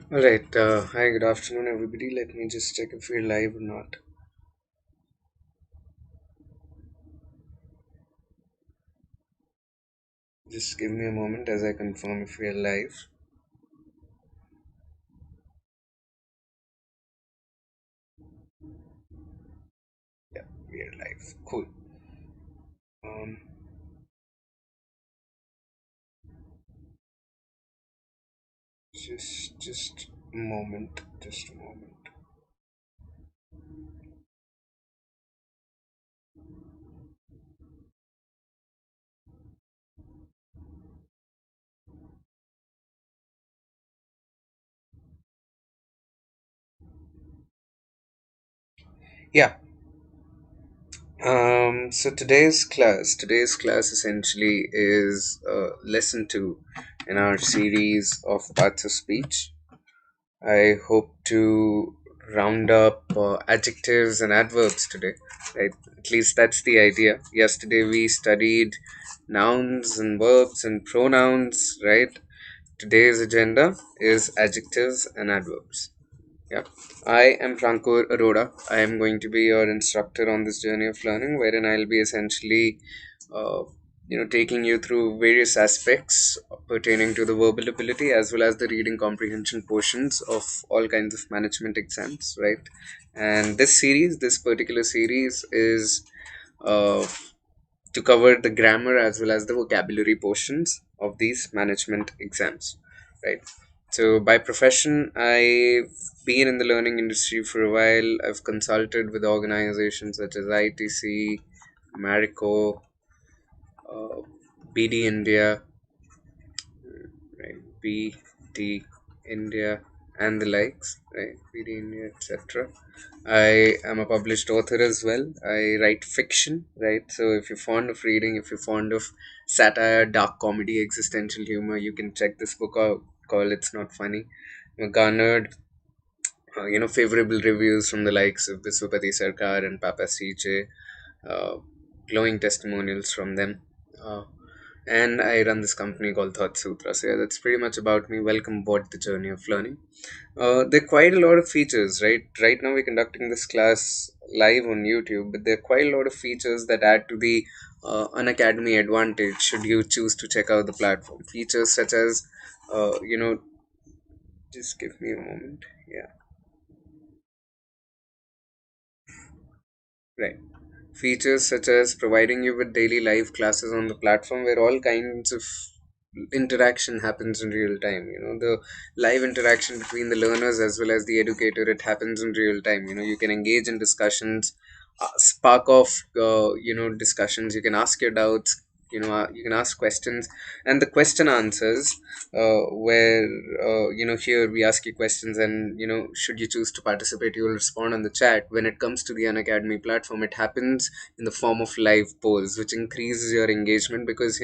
Alright, hi, good afternoon, everybody. Let me just check if we're live or not. Just give me a moment as I confirm if we're live. Yeah, we're live. Cool. Um, just a moment. Just a moment. Yeah. So today's class essentially is lesson two in our series of parts of speech. I hope to round up adjectives and adverbs today, right? At least that's the idea. Yesterday we studied nouns and verbs and pronouns, right? Today's agenda is adjectives and adverbs. Yeah. I am Prankur Arora. I am going to be your instructor on this journey of learning, wherein I'll be essentially, uh, taking you through various aspects pertaining to the verbal ability as well as the reading comprehension portions of all kinds of management exams, right? And this particular series is uh, to cover the grammar as well as the vocabulary portions of these management exams, right? So, by profession, I've been in the learning industry for a while. I've consulted with organizations such as ITC, Marico, uh, BD India, right? BD India, and the likes, right? BD India, etc. I am a published author as well. I write fiction, right? So if you're fond of reading, if you're fond of satire, dark comedy, existential humor, you can check this book out called It's Not Funny. Garnered, favorable reviews from the likes of Biswapati Sarkar and Papa CJ, uh, glowing testimonials from them. Uh, and I run this company called Thought Sutra. So yeah, that's pretty much about me. Welcome aboard the journey of learning. There are quite a lot of features, right? Right now we're conducting this class live on YouTube, but there are quite a lot of features that add to the Unacademy advantage should you choose to check out the platform. Features such as, just give me a moment. Yeah, right. Features such as providing you with daily live classes on the platform where all kinds of interaction happens in real time. The live interaction between the learners as well as the educator, it happens in real time. You can engage in discussions, spark off discussions. You can ask your doubts, you can ask questions, and the question answers, where here we ask you questions, and should you choose to participate, you will respond on the chat. When it comes to the Unacademy platform, it happens in the form of live polls, which increases your engagement because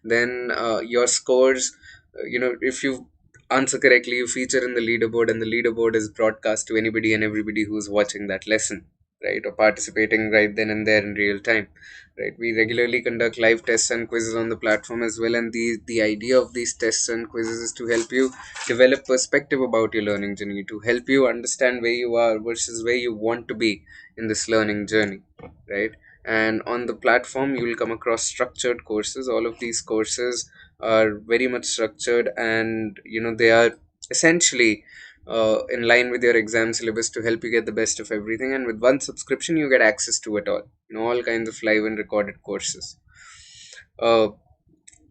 then your scores, if you answer correctly, you feature in the leaderboard, and the leaderboard is broadcast to anybody and everybody who's watching that lesson, right, or participating right then and there in real time, right? We regularly conduct live tests and quizzes on the platform as well, and the idea of these tests and quizzes is to help you develop perspective about your learning journey, to help you understand where you are versus where you want to be in this learning journey, right? And on the platform you will come across structured courses. All of these courses are very much structured, and they are essentially in line with your exam syllabus to help you get the best of everything. And with one subscription you get access to it all, all kinds of live and recorded courses. uh,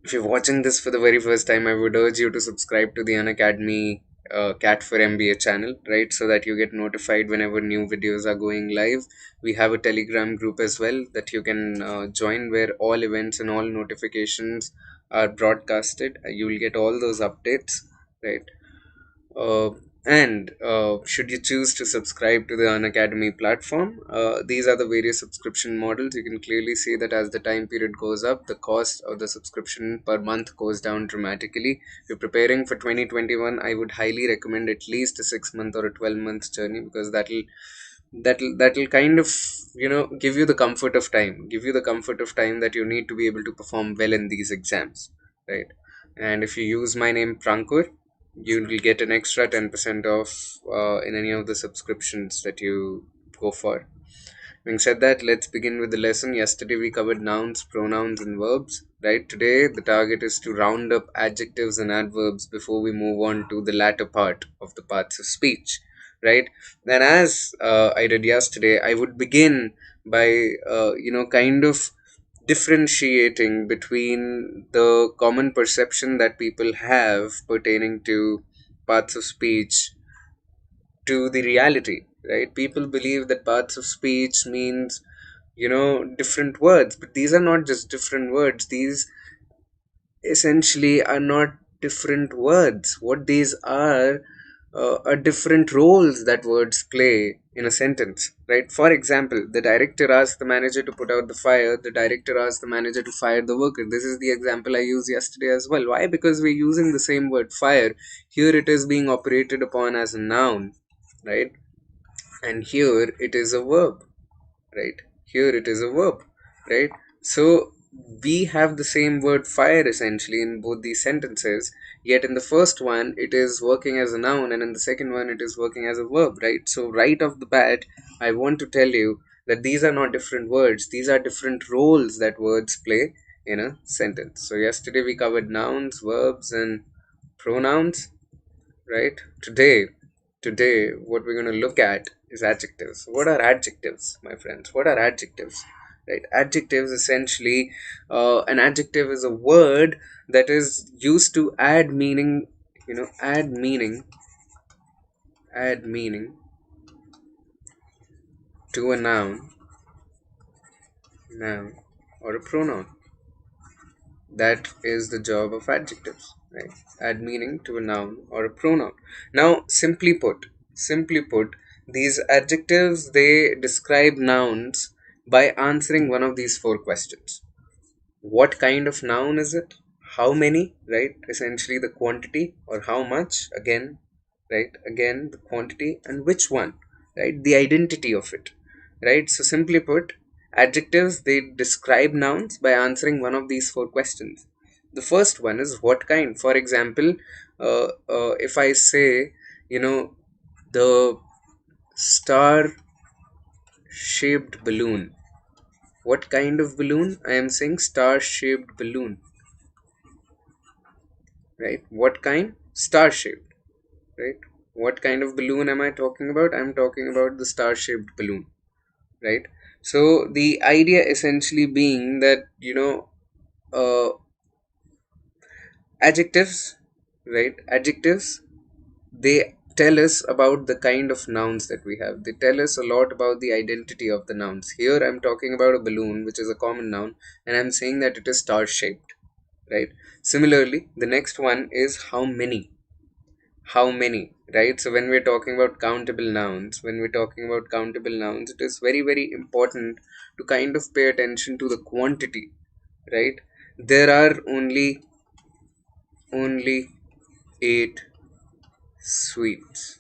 if you're watching this for the very first time, I would urge you to subscribe to the Unacademy CAT4MBA channel, right? So that you get notified whenever new videos are going live. We have a Telegram group as well that you can join, where all events and all notifications are broadcasted. You will get all those updates, right? Uh, and should you choose to subscribe to the Unacademy platform, these are the various subscription models. You can clearly see that as the time period goes up, the cost of the subscription per month goes down dramatically. If you're preparing for 2021, I would highly recommend at least a 6 month or a 12 month journey, because that'll kind of give you the comfort of time that you need to be able to perform well in these exams, right? And if you use my name Prankur, you will get an extra 10% off in any of the subscriptions that you go for. Having said that, let's begin with the lesson. Yesterday we covered nouns, pronouns, and verbs. Right, today the target is to round up adjectives and adverbs before we move on to the latter part of the parts of speech. Right, then as I did yesterday, I would begin by kind of differentiating between the common perception that people have pertaining to parts of speech to the reality. Right, people believe that parts of speech means different words, but these are not just different words. These essentially are not different words. What these are different roles that words play in a sentence. Right, for example, the director asks the manager to put out the fire, the director asks the manager to fire the worker. This is the example I used yesterday as well. Why? Because we're using the same word fire. Here it is being operated upon as a noun, right, and here it is a verb. Right, here it is a verb. Right, so we have the same word fire essentially in both these sentences, yet in the first one it is working as a noun and in the second one it is working as a verb. Right, so right off the bat I want to tell you that these are not different words, these are different roles that words play in a sentence. So yesterday we covered nouns, verbs, and pronouns. Right, today what we're going to look at is adjectives. What are adjectives, my friends? What are adjectives? Right, adjectives essentially, an adjective is a word that is used to add meaning, add meaning to a noun or a pronoun. That is the job of adjectives. Right, add meaning to a noun or a pronoun. Now simply put, these adjectives, they describe nouns by answering one of these four questions. What kind of noun is it? How many? Right, essentially the quantity, or how much, again. Right, again the quantity, and which one. Right, the identity of it. Right, so simply put, adjectives, they describe nouns by answering one of these four questions. The first one is what kind. For example, if I say, the star shaped balloon. What kind of balloon? I am saying star shaped balloon. Right, what kind? Star shaped. Right, what kind of balloon am I talking about? I'm talking about the star shaped balloon. Right, so the idea essentially being that uh, adjectives, right, adjectives, they tell us about the kind of nouns that we have. They tell us a lot about the identity of the nouns. Here I'm talking about a balloon, which is a common noun, and I'm saying that it is star shaped. Right, similarly the next one is how many. How many. Right, so when we're talking about countable nouns, it is very, very important to kind of pay attention to the quantity. Right, there are only 8 sweets.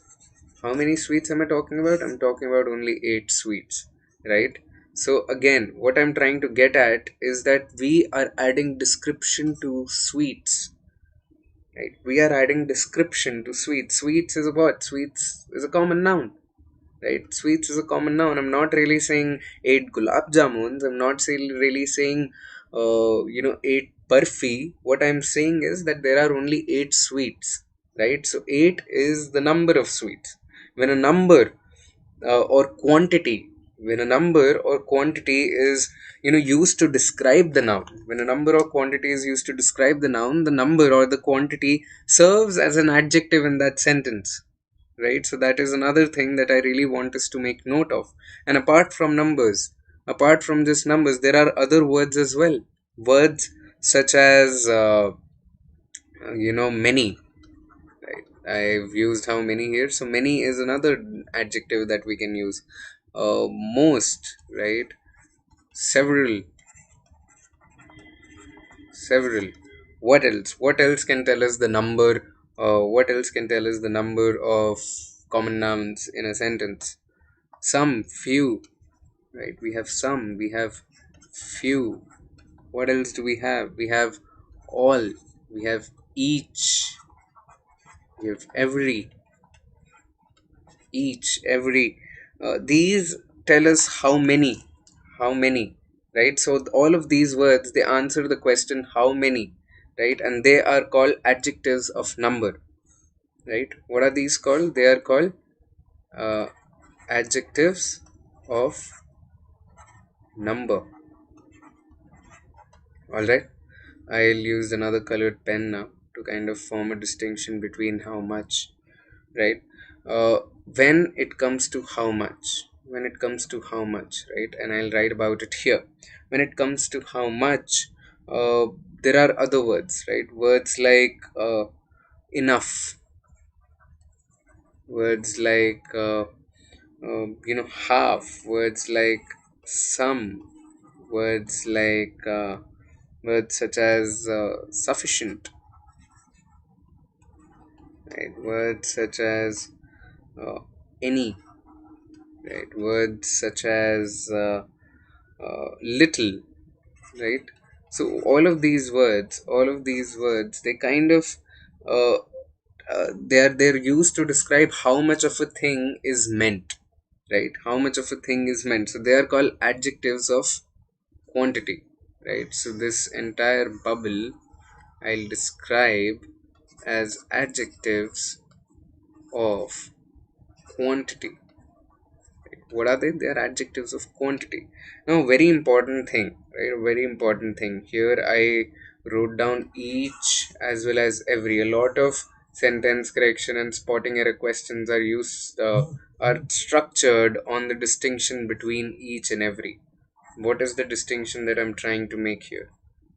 How many sweets am I talking about? I'm talking about only 8 sweets. Right, so again what I'm trying to get at is that we are adding description to sweets. Right, we are adding description to sweets. Sweets is a what? Sweets is a common noun. Right, sweets is a common noun. I'm not really saying 8 gulab jamuns. I'm not really saying 8 barfi. What I'm saying is that there are only 8 sweets. Right, so 8 is the number of sweets. When a number or quantity, when a number or quantity is used to describe the noun, when a number or quantity is used to describe the noun, the number or the quantity serves as an adjective in that sentence. Right, so that is another thing that I really want us to make note of. And apart from just numbers, there are other words as well. Words such as many. Right, I've used how many here, so many is another adjective that we can use. Most. Right, several. What else can tell us the number? What else can tell us the number of common nouns in a sentence? Some, few. Right, we have some, we have few. What else do we have? We have all, we have each. You have every, each, every. These tell us how many, right? So all of these words, they answer the question how many, right? And they are called adjectives of number, right? What are these called? They are called uh, adjectives of number. All right. I'll use another colored pen now to kind of form a distinction between how much, right? When it comes to how much, right? And I'll write about it here. When it comes to how much, uh, there are other words, right? Words like enough, words like half, words like some, words like words such as sufficient, right? Words such as uh, any, right? Words such as little, right? So all of these words, they kind of uh, they're used to describe how much of a thing is meant, right? How much of a thing is meant. So they are called adjectives of quantity, right? So this entire bubble I'll describe as adjectives of quantity. What are they? They are adjectives of quantity. Now, very important thing, right? A very important thing here, I wrote down each as well as every. A lot of sentence correction and spotting error questions are structured on the distinction between each and every. What is the distinction that I'm trying to make here,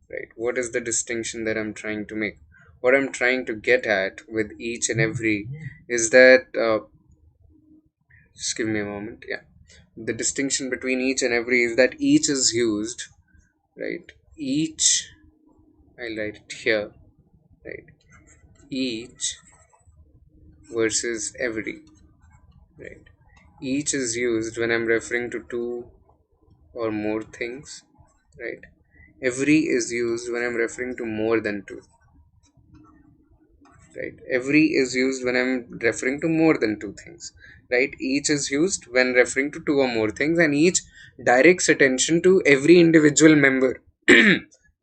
right? What is the distinction that I'm trying to make? What I'm trying to get at with each and every is that just give me a moment. Yeah, the distinction between each and every is that each is used, right? Each, I'll write it here, right? Each versus every, right? Each is used when I'm referring to two or more things, right? Every is used when I'm referring to more than two, right? Every is used when I'm referring to more than two things, right? Each is used when referring to two or more things, and each directs attention to every individual member.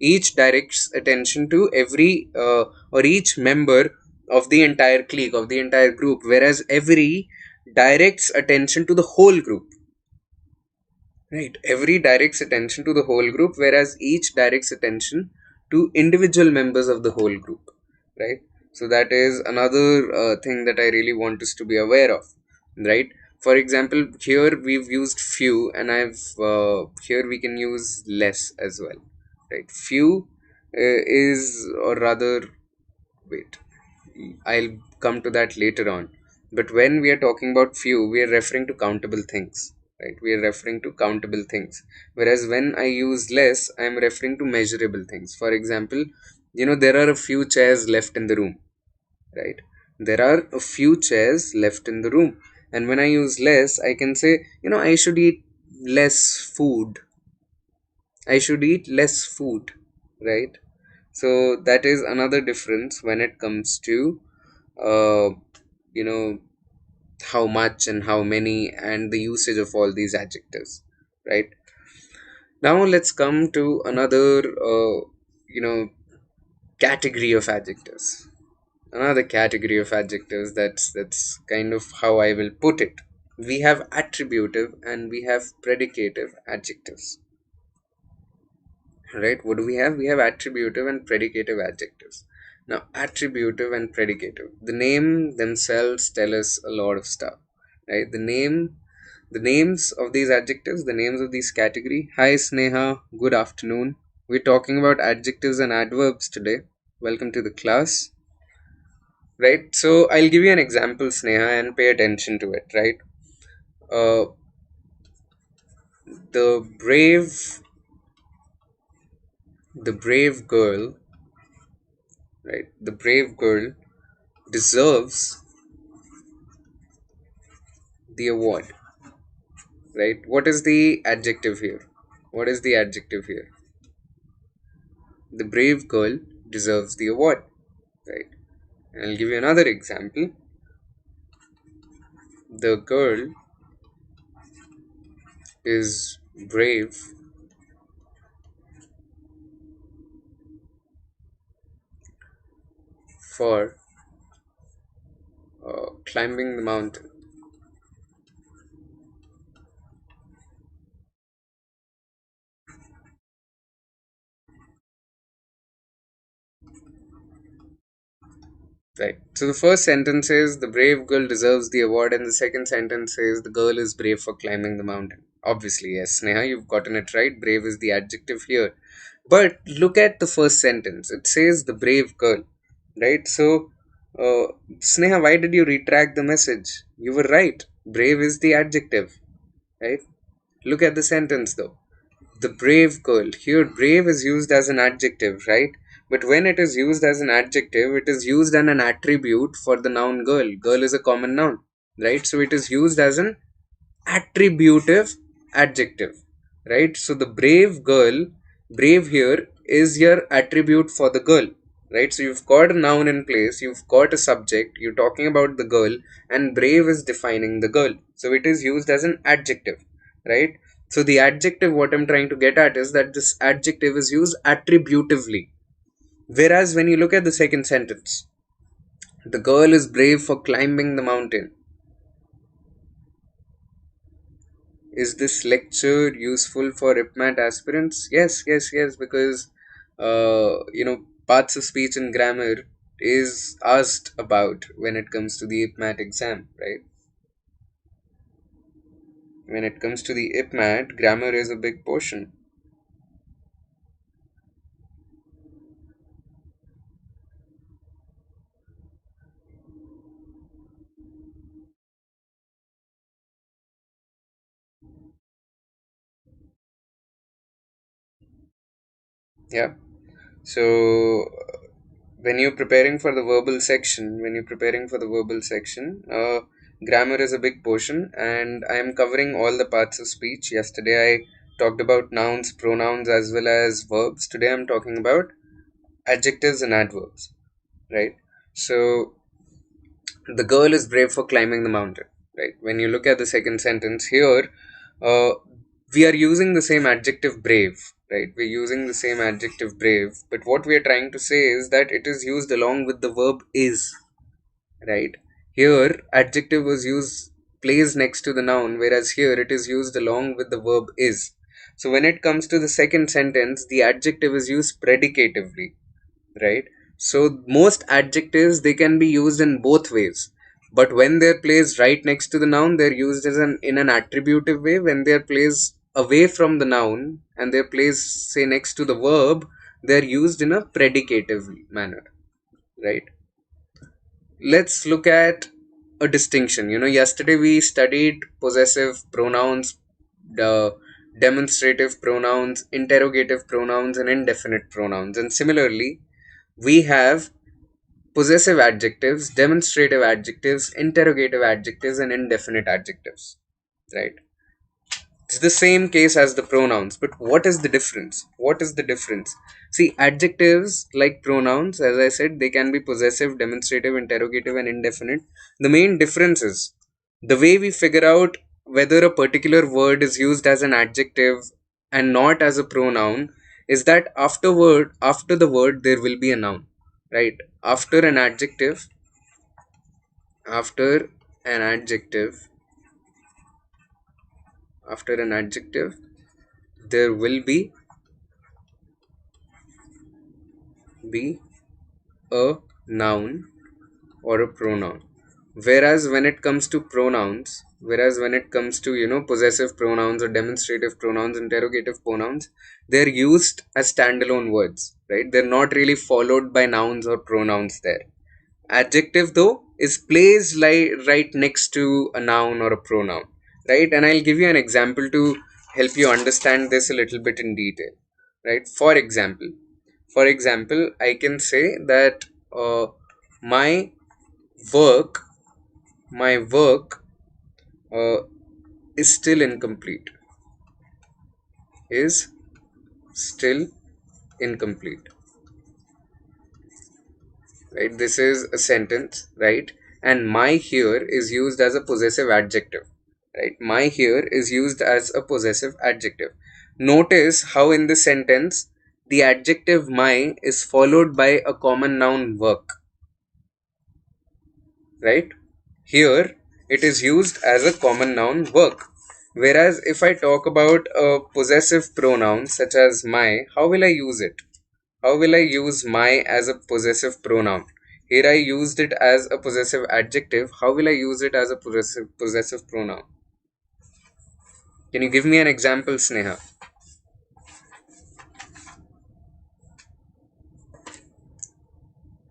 Each directs attention to every or each member of the entire clique, of the entire group, whereas every directs attention to the whole group, right? Every directs attention to the whole group, whereas each directs attention to individual members of the whole group, right? So that is another thing that I really want us to be aware of, right? For example, here we've used few, and here we can use less as well, right? Few is, or rather, wait, I'll come to that later on. But when we are talking about few, we are referring to countable things, right? We are referring to countable things. Whereas when I use less, I am referring to measurable things. For example, there are a few chairs left in the room, right? There are a few chairs left in the room. And when I use less, I can say, I should eat less food. I should eat less food, right? So that is another difference when it comes to uh, you know how much and how many and the usage of all these adjectives, right? Now let's come to another you know category of adjectives. Another category of adjectives, that's kind of how I will put it. We have attributive and we have predicative adjectives, right? What do we have? We have attributive and predicative adjectives. Now, attributive and predicative, the name themselves tell us a lot of stuff, right? The names of these adjectives, the names of these category. Hi Sneha, good afternoon. We're talking about adjectives and adverbs today. Welcome to the class, right? So I'll give you an example, Sneha, and pay attention to it, right? uh, the brave girl, right? The brave girl deserves the award, right? What is the adjective here? What is the adjective here? The brave girl deserves the award, right? I'll give you another example. The girl is brave for climbing the mountain. Right. So the first sentence is the brave girl deserves the award, and the second sentence is the girl is brave for climbing the mountain. Obviously, yes, Sneha, you've gotten it right. Brave is the adjective here. But look at the first sentence. It says the brave girl, right? So, Sneha, why did you retract the message? You were right. Brave is the adjective, right? Look at the sentence though. The brave girl. Here, brave is used as an adjective, right? But when it is used as an adjective, it is used as an attribute for the noun girl. Girl is a common noun, right? So it is used as an attributive adjective, right? So the brave girl, brave here is your attribute for the girl, right? So you've got a noun in place, you've got a subject, you're talking about the girl, and brave is defining the girl. So it is used as an adjective, right? So the adjective, what I'm trying to get at is that this adjective is used attributively. Whereas when you look at the second sentence, the girl is brave for climbing the mountain. Is this lecture useful for IPMAT aspirants? Yes, yes, yes, because parts of speech and grammar is asked about when it comes to the IPMAT exam, right? When it comes to the IPMAT, grammar is a big portion. Yeah. So when you're preparing for the verbal section, grammar is a big portion, and I am covering all the parts of speech. Yesterday I talked about nouns, pronouns, as well as verbs. Today I'm talking about adjectives and adverbs, right? So the girl is brave for climbing the mountain, right? When you look at the second sentence here, uh, we are using the same adjective brave, right? We're using the same adjective brave, but what we are trying to say is that it is used along with the verb is, right? Here adjective was used, placed next to the noun, whereas here it is used along with the verb is. So when it comes to the second sentence, the adjective is used predicatively, right? So most adjectives, they can be used in both ways, but when they're placed right next to the noun, they're used as an in an attributive way. When they're placed away from the noun and they're placed, say, next to the verb, they're used in a predicative manner, right? Let's look at a distinction. Yesterday we studied possessive pronouns, the demonstrative pronouns, interrogative pronouns, and indefinite pronouns. And similarly, we have possessive adjectives, demonstrative adjectives, interrogative adjectives, and indefinite adjectives, right? It's the same case as the pronouns, but what is the difference? What is the difference? See, adjectives like pronouns, as I said, they can be possessive, demonstrative, interrogative, and indefinite. The main difference is the way we figure out whether a particular word is used as an adjective and not as a pronoun is that after the word, there will be a noun, right? After an adjective, after an adjective, there will be a noun or a pronoun. Whereas when it comes to possessive pronouns or demonstrative pronouns, interrogative pronouns, they're used as standalone words, right? They're not really followed by nouns or pronouns there. Adjective though is placed right next to a noun or a pronoun, right? And I'll give you an example to help you understand this a little bit in detail, right? For example, I can say that my work my work uh, is still incomplete, is still incomplete. right? This is a sentence, right? And my here is used as a possessive adjective, right? My here is used as a possessive adjective. Notice how in this sentence the adjective my is followed by a common noun work, right? Here it is used as a common noun work. Whereas if I talk about a possessive pronoun such as my, how will I use it? How will I use my as a possessive pronoun? Here I used it as a possessive adjective. How will I use it as a possessive pronoun? Can you give me an example, Sneha?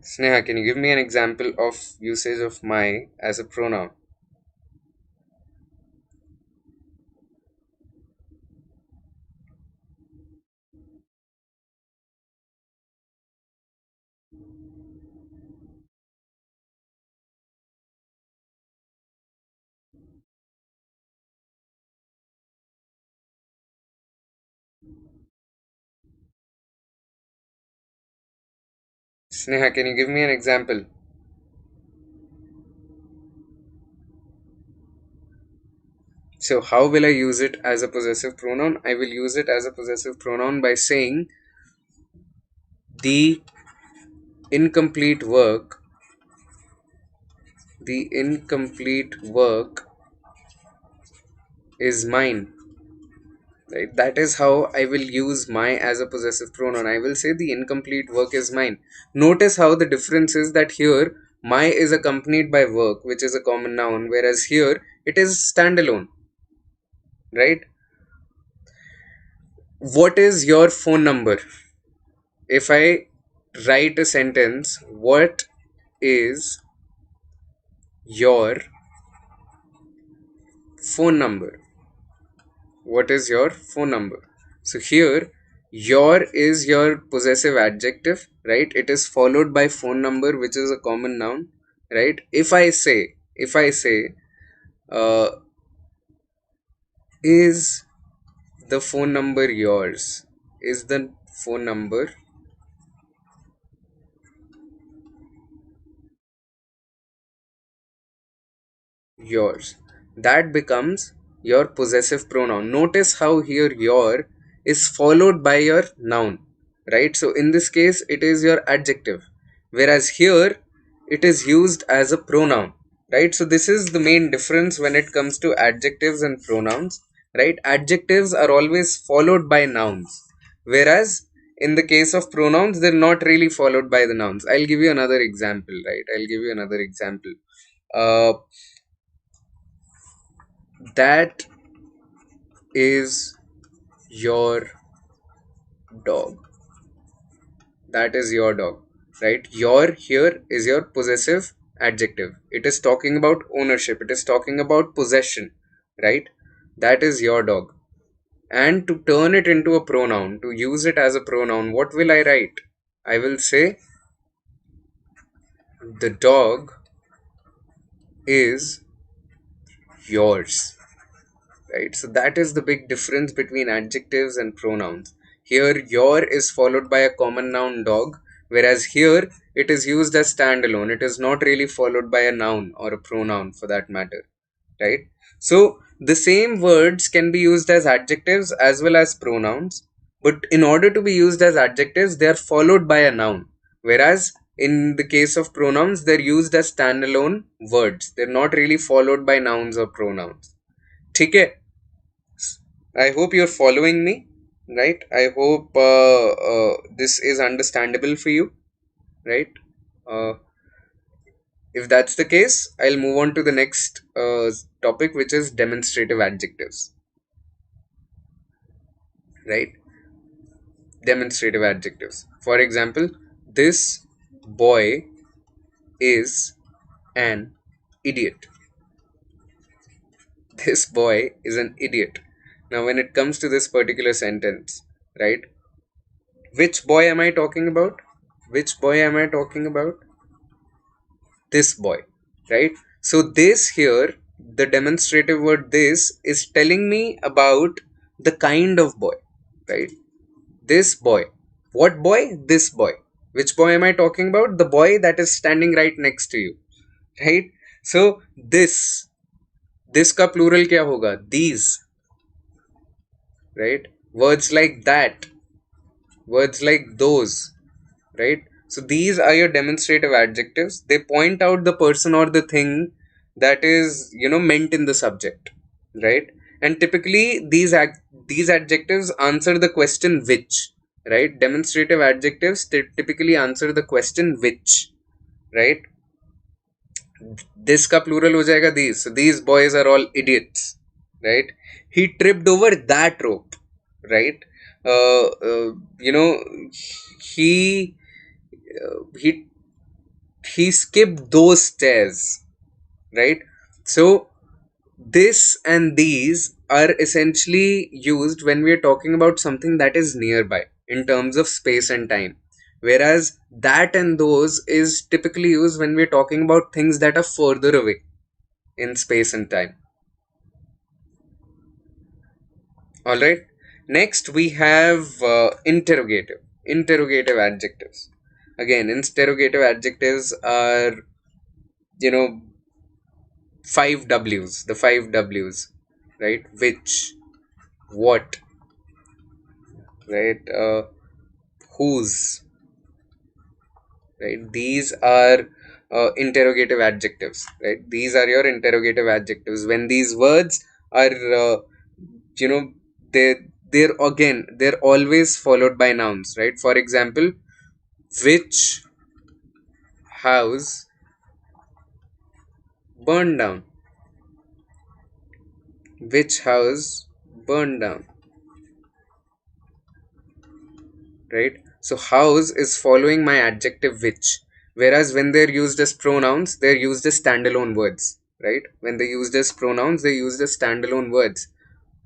Sneha, can you give me an example of usage of my as a pronoun? Sneha, can you give me an example? So how will I use it as a possessive pronoun? I will use it as a possessive pronoun by saying the incomplete work, the incomplete work is mine. Right? That is how I will use my as a possessive pronoun. I will say the incomplete work is mine. Notice how the difference is that here my is accompanied by work, which is a common noun, whereas here it is standalone. Right? What is your phone number? If I write a sentence, what is your phone number? What is your phone number? So here your is your possessive adjective, right? It is followed by phone number, which is a common noun, right? If I say uh, is the phone number yours? Is the phone number yours? That becomes your possessive pronoun. Notice how here your is followed by your noun, right? So in this case it is your adjective, whereas here it is used as a pronoun, right? So this is the main difference when it comes to adjectives and pronouns, right? Adjectives are always followed by nouns, whereas in the case of pronouns they're not really followed by the nouns. I'll give you another example, right? I'll give you another example. uh, that is your dog. That is your dog, right? Your here is your possessive adjective. It is talking about ownership, it is talking about possession, right? That is your dog. And to turn it into a pronoun, to use it as a pronoun, what will I write? I will say the dog is yours, right? So that is the big difference between adjectives and pronouns. Here your is followed by a common noun dog, whereas here it is used as standalone. It is not really followed by a noun or a pronoun for that matter, right? So the same words can be used as adjectives as well as pronouns, but in order to be used as adjectives they are followed by a noun, whereas in the case of pronouns they're used as standalone words. They're not really followed by nouns or pronouns. ठीक है? I hope you're following me, right? I hope this is understandable for you, right? Uh, if that's the case, I'll move on to the next topic, which is demonstrative adjectives, right? Demonstrative adjectives. For example, this boy is an idiot. This boy is an idiot. Now, when it comes to this particular sentence, right? Which boy am I talking about? Which boy am I talking about? This boy, right? So this here, the demonstrative word this is telling me about the kind of boy, right? This boy. What boy? This boy. Which boy am I talking about? The boy that is standing right next to you, right? So this का plural क्या होगा? These, right? Words like that, words like those, right? So these are your demonstrative adjectives. They point out the person or the thing that is, meant in the subject, right? And typically these adjectives answer the question which, right? Demonstrative adjectives typically answer the question which, right? This का plural हो जाएगा these. So these boys are all idiots, right? He tripped over that rope, right? uh, uh, you know he he he skipped those stairs, right? So this and these are essentially used when we are talking about something that is nearby in terms of space and time, whereas that and those is typically used when we're talking about things that are further away in space and time. All right, next we have interrogative adjectives. Again, interrogative adjectives are, you know five W's, the five W's, right? Which, what, right? Whose, right? These are interrogative adjectives, right? These are your interrogative adjectives. When these words are, you know, they they're always followed by nouns, right? For example, which house burned down? Which house burned down? Right? So house is following my adjective which, whereas when they're used as pronouns, they're used as standalone words, right? When they're used as pronouns, they're used as standalone words,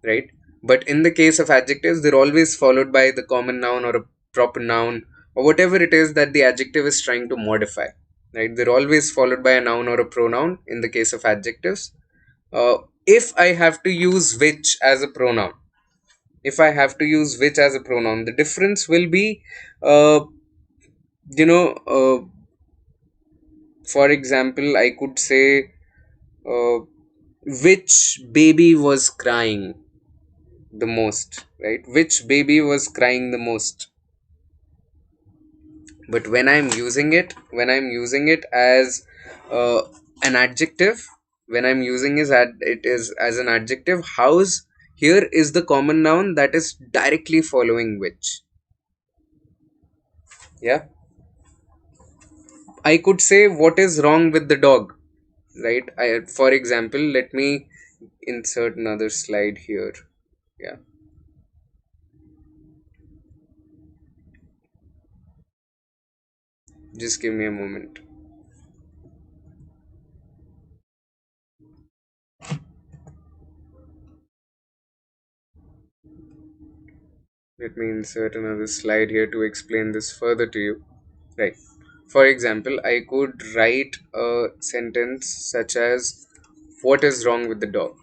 right? But in the case of adjectives, they're always followed by the common noun or a proper noun or whatever it is that the adjective is trying to modify, right? They're always followed by a noun or a pronoun in the case of adjectives. If I have to use which as a pronoun, if I have to use which as a pronoun, the difference will be, uh, you know, for example, I could say, uh, which baby was crying the most, right? Which baby was crying the most. But when I'm using it as an adjective, when I'm using it is as an adjective, house here is the common noun that is directly following which. Yeah, I could say what is wrong with the dog, right? For example, let me insert another slide here. Yeah, just give me a moment. Let me insert another slide here to explain this further to you. Right. For example, I could write a sentence such as, what is wrong with the dog?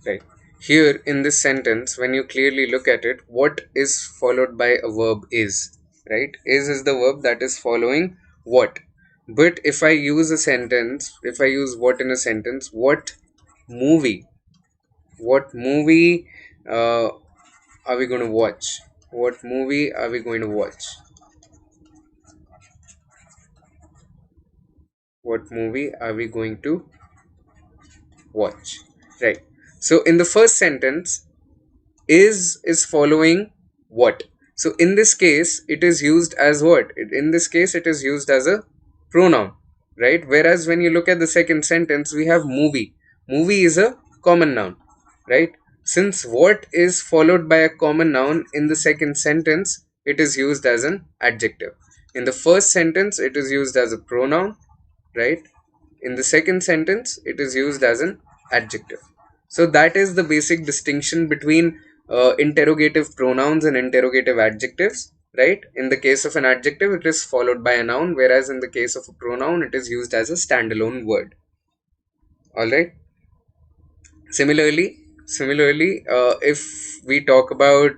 Right. Here in this sentence, when you clearly look at it, what is followed by a verb is, right? Is the verb that is following what. But if I use a sentence, if I use what in a sentence, movie, what movie uh, are we going to watch? What movie are we going to watch? What movie are we going to watch? Right. So in the first sentence, is following what. So in this case it is used as what? In this case it is used as a pronoun, right? Whereas when you look at the second sentence, we have movie. Movie is a common noun, right? Since what is followed by a common noun in the second sentence, it is used as an adjective. In the first sentence it is used as a pronoun, right? In the second sentence it is used as an adjective. So that is the basic distinction between interrogative pronouns and interrogative adjectives, right? In the case of an adjective it is followed by a noun, whereas in the case of a pronoun it is used as a standalone word. All right. Similarly, if we talk about,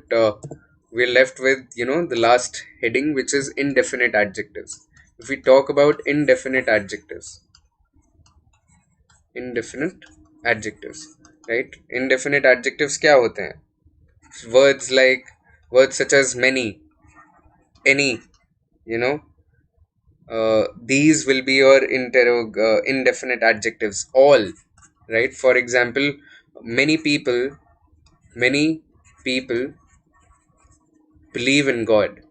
we're left with, the last heading, which is indefinite adjectives. If we talk about indefinite adjectives, right? Indefinite adjectives क्या होते हैं? Words like, words such as many, any, you know, these will be your indefinite adjectives. All, right? For example, many people, many people believe in God.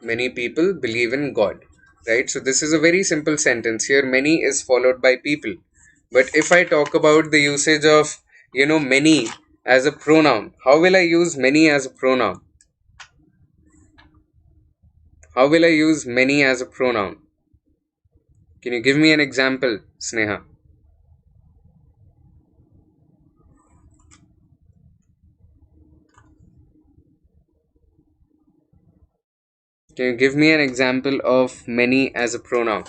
Many people believe in God, right? So this is a very simple sentence. Here, many is followed by people. But if I talk about the usage of, many as a pronoun, how will I use many as a pronoun? How will I use many as a pronoun? Can you give me an example, Sneha? Can you give me an example of many as a pronoun?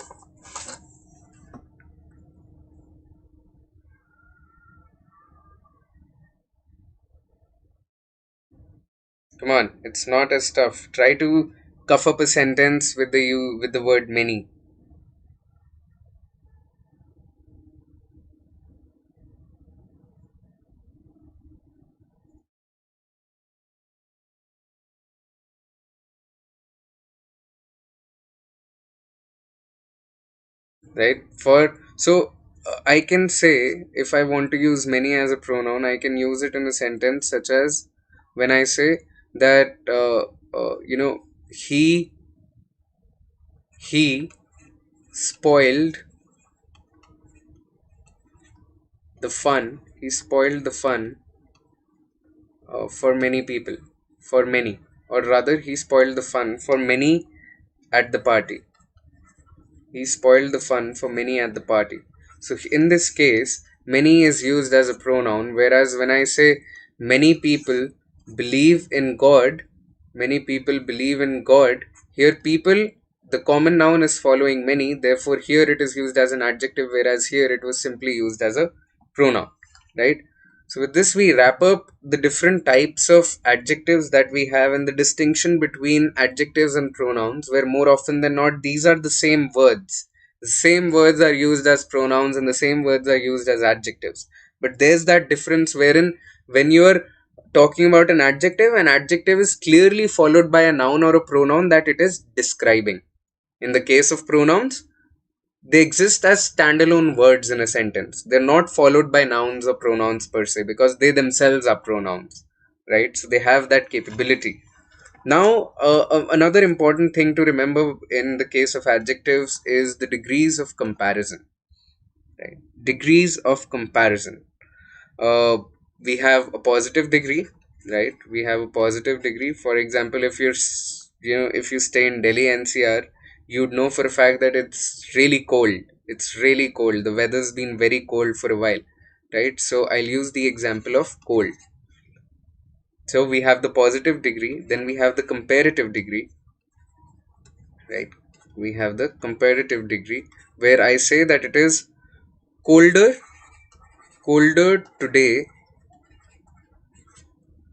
Come on, it's not as tough. Try to cuff up a sentence with the word many. Right? I can say, if I want to use many as a pronoun, I can use it in a sentence such as, when I say that, he spoiled he spoiled the fun for many people, for many, or rather, he spoiled the fun for many at the party. He spoiled the fun for many at the party. So in this case, many is used as a pronoun, whereas when I say many people believe in God, many people believe in God, here people, the common noun is following many, therefore here it is used as an adjective, whereas here it was simply used as a pronoun, right? So with this, we wrap up the different types of adjectives that we have and the distinction between adjectives and pronouns, where more often than not, these are the same words. The same words are used as pronouns and the same words are used as adjectives. But there's that difference wherein, when you're talking about an adjective is clearly followed by a noun or a pronoun that it is describing. In the case of pronouns, they exist as standalone words in a sentence. They're not followed by nouns or pronouns per se, because they themselves are pronouns, right? So they have that capability. Now, another important thing to remember in the case of adjectives is the degrees of comparison, right? Degrees of comparison. uh, we have a positive degree, right? We have a positive degree. For example, if if you stay in Delhi NCR, you'd know for a fact that it's really cold. It's really cold. The weather's been very cold for a while, right? So I'll use the example of cold. So we have the positive degree, then we have the comparative degree, right? We have the comparative degree, where I say that it is colder colder today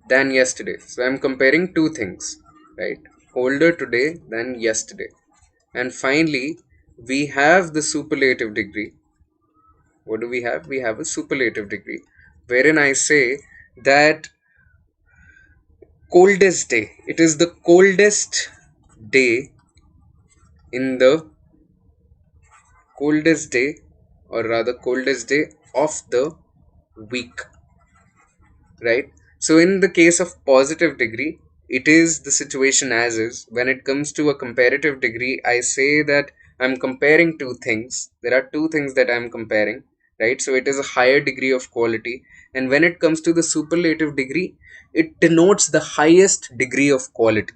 than yesterday. So I'm comparing two things, right? Older today than yesterday. And finally, we have the superlative degree. What do we have? We have a superlative degree, wherein I say that coldest day, it is the coldest day in the coldest day, or rather, coldest day of the week, right? So in the case of positive degree, it is the situation as is. When it comes to a comparative degree, I say that I'm comparing two things. There are two things that I'm comparing, right? So it is a higher degree of quality. And when it comes to the superlative degree, it denotes the highest degree of quality,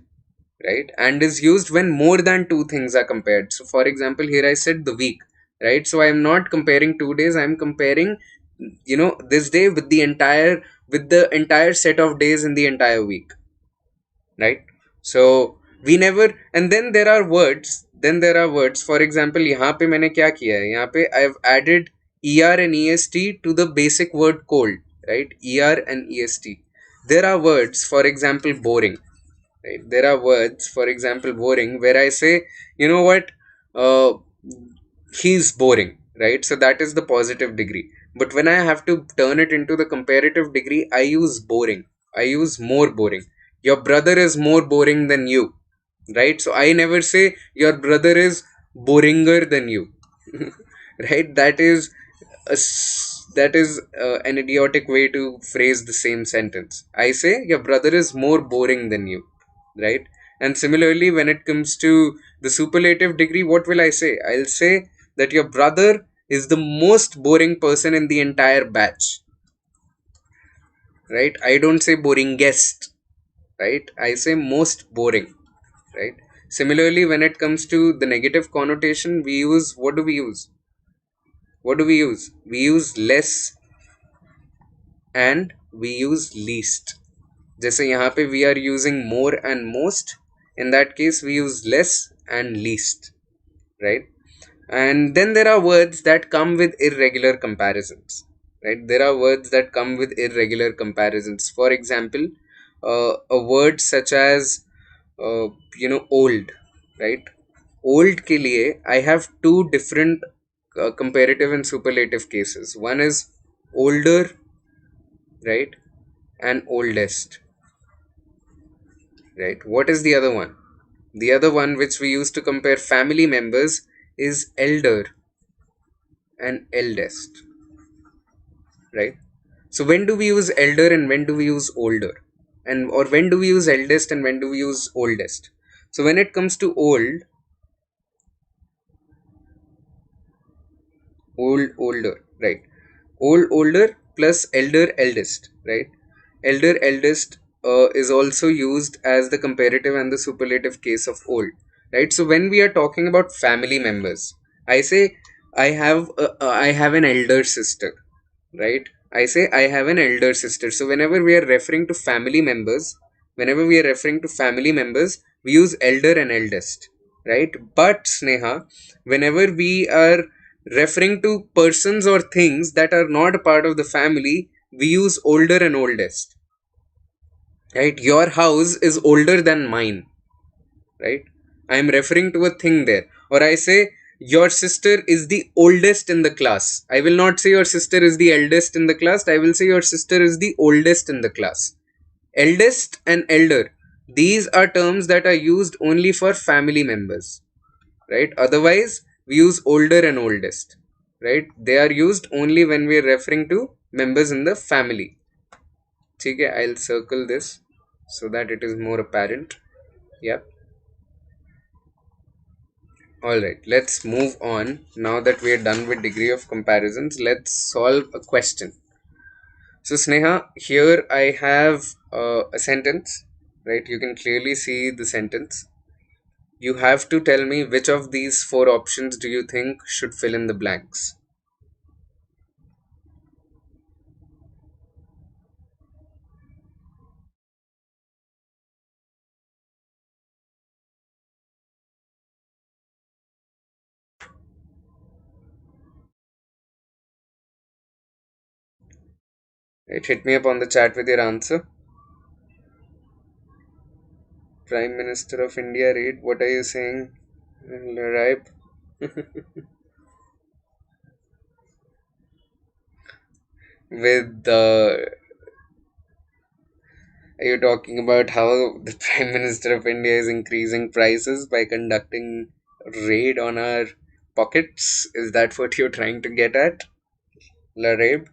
right? And is used when more than two things are compared. So for example, here I said the week, right? So I am not comparing 2 days, I am comparing, this day with the entire set of days in the entire week, right? So we never, and then there are words, for example, यहाँ पे मैंने क्या किया है, यहाँ पे I have added ER and EST to the basic word cold, right? ER and EST. There are words, for example, boring, right? There are words, for example, boring, where I say, you know what, uh, he's boring, right? So that is the positive degree. But when I have to turn it into the comparative degree, I use boring. I use more boring. Your brother is more boring than you, right? So I never say your brother is boringer than you, right? That is an idiotic way to phrase the same sentence. I say your brother is more boring than you, right? And similarly, when it comes to the superlative degree, what will I say? I'll say that your brother is the most boring person in the entire batch, right? I don't say boring guest, right? I say most boring, right? Similarly, when it comes to the negative connotation, we use, what do we use? What do we use? We use less and we use least. जैसे यहाँ पे we are using more and most. In that case, we use less and least, right? And then there are words that come with irregular comparisons, right? There are words that come with irregular comparisons. For example, a word such as old, right? Old के लिए I have two different comparative and superlative cases. One is older, right, and oldest, right? What is the other one? The other one which we use to compare family members is elder and eldest, right? So when do we use elder and when do we use older? And or when do we use eldest and when do we use oldest? So when it comes to older, right? Older plus elder eldest, right? Elder eldest is also used as the comparative and the superlative case of old, right? So when we are talking about family members, I say I have an elder sister, right? I say I have an elder sister. So whenever we are referring to family members, we use elder and eldest, right? But Sneha, whenever we are referring to persons or things that are not a part of the family, we use older and oldest, right? Your house is older than mine, right? I am referring to a thing there. Or I say, your sister is the oldest in the class. I will not say your sister is the eldest in the class. I will say your sister is the oldest in the class. Eldest and elder. These are terms that are used only for family members, right? Otherwise, we use older and oldest, right? They are used only when we are referring to members in the family. Okay, I'll circle this so that it is more apparent. Yep. Alright, let's move on. Now that we are done with degree of comparisons, let's solve a question. So, Sneha, here I have a sentence, right? You can clearly see the sentence. You have to tell me which of these four options do you think should fill in the blanks. Right, hit me up on the chat with your answer. Prime Minister of India, read. What are you saying? Right. With the Are you talking about how the Prime Minister of India is increasing prices by conducting raid on our pockets? Is that what you're trying to get at, Larab?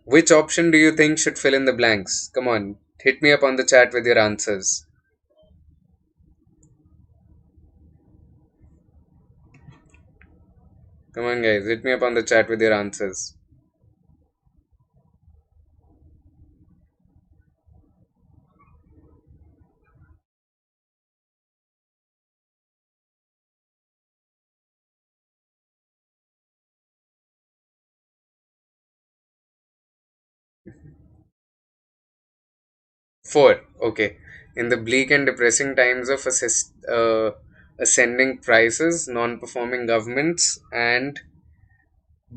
Which option do you think should fill in the blanks? Come on, hit me up on the chat with your answers. Come on, guys, hit me up on the chat with your answers. Four. Okay. In the bleak and depressing times of ascending prices, non-performing governments, and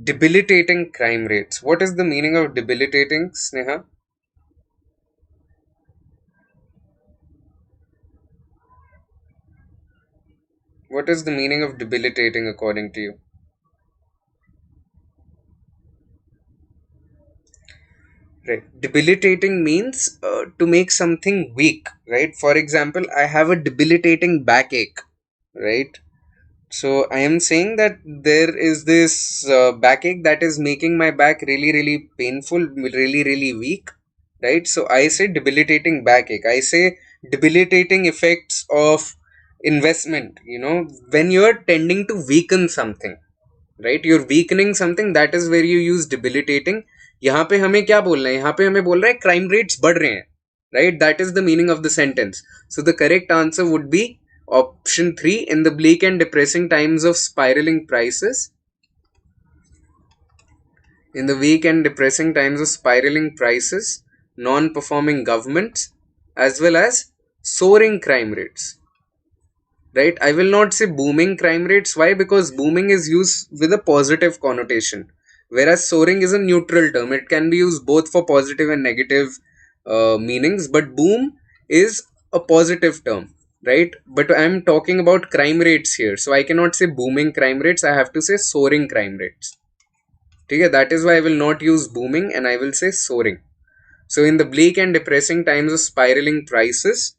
debilitating crime rates. What is the meaning of debilitating, Sneha? What is the meaning of debilitating according to you? Right. Debilitating means to make something weak, right? For example, I have a debilitating backache, right? So I am saying that there is this backache that is making my back really, really painful, really, really weak, right? So I say debilitating backache. I say debilitating effects of investment, when you're tending to weaken something, right your weakening something that is where you use debilitating यहाँ पे हमें क्या बोलना है यहाँ पे हमें बोल रहा है क्राइम रेट्स बढ़ रहे हैं right that is the meaning of the sentence so the correct answer would be option 3 in the bleak and depressing times of spiraling prices in the weak and depressing times of spiraling prices non-performing governments as well as soaring crime rates right? I will not say booming crime rates. Why? Because booming is used with a positive connotation, whereas soaring is a neutral term. It can be used both for positive and negative meanings, but boom is a positive term, right? But I'm talking about crime rates here, so I cannot say booming crime rates. I have to say soaring crime rates. Okay, that is why I will not use booming and I will say soaring. So, in the bleak and depressing times of spiraling prices,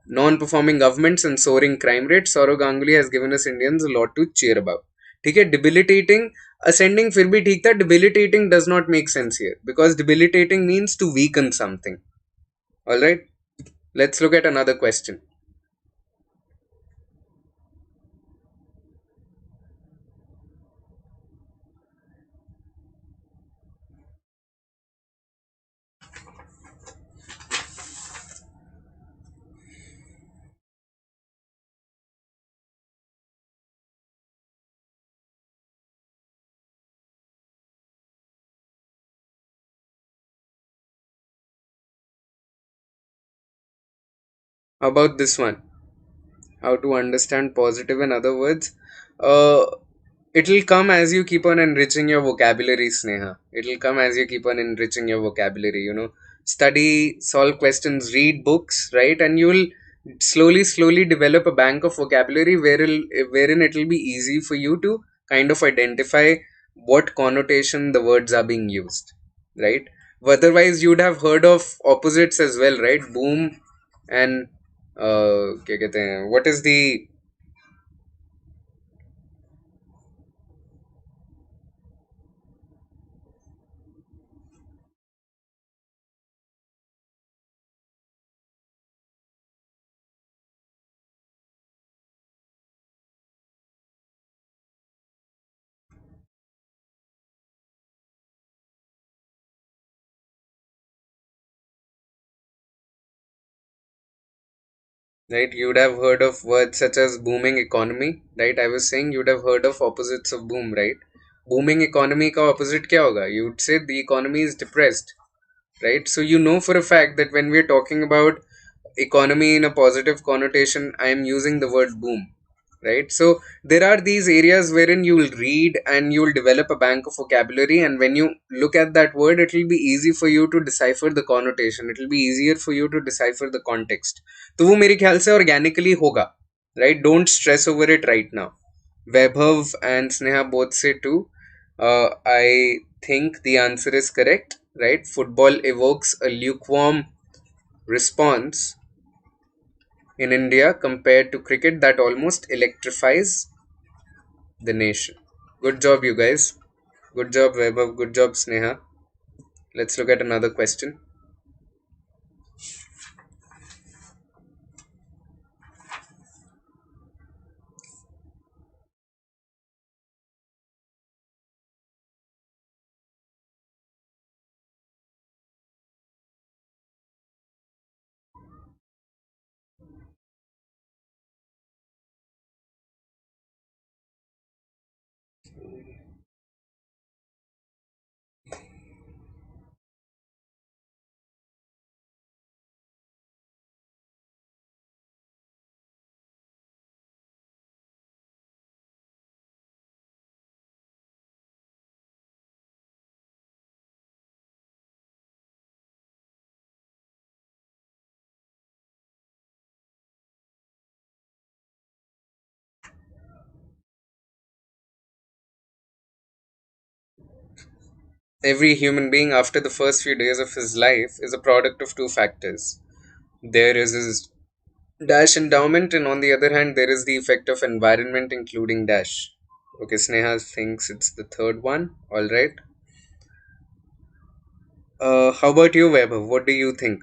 non-performing governments and soaring crime rates, Saurav Ganguly has given us Indians a lot to cheer about. ठीक है debilitating ascending फिर भी ठीक था debilitating does not make sense here because debilitating means to weaken something. All right, let's look at another question. How about this one? How to understand positive in other words? Uh, it'll come as you keep on enriching your vocabulary, Sneha. It'll come as you keep on enriching your vocabulary, Study, solve questions, read books, right? And you'll slowly develop a bank of vocabulary wherein it'll be easy for you to kind of identify what connotation the words are being used, right? Otherwise, you'd have heard of opposites as well, right? Boom and क्या कहते हैं, what is the right? You'd have heard of words such as booming economy, right? I was saying you'd have heard of opposites of boom, right? Booming economy का opposite क्या होगा? You'd say the economy is depressed, right? So you know for a fact that when we're talking about economy in a positive connotation, I am using the word boom, right? So there are these areas wherein you will read and you will develop a bank of vocabulary, and when you look at that word, it will be easy for you to decipher the connotation. It will be easier for you to decipher the context. तो वो मेरे ख्याल से organically होगा, right? Don't stress over it right now. Vaibhav and Sneha both say too. I think the answer is correct, right? Football evokes a lukewarm response in India compared to cricket that almost electrifies the nation. Good job, you guys. Good job, Vaibhav. Good job, Sneha. Let's look at another question. Every human being, after the first few days of his life, is a product of two factors. There is his dash endowment, and on the other hand, there is the effect of environment, including dash. Okay, Sneha thinks it's the third one. All right. How about you, Weber? What do you think?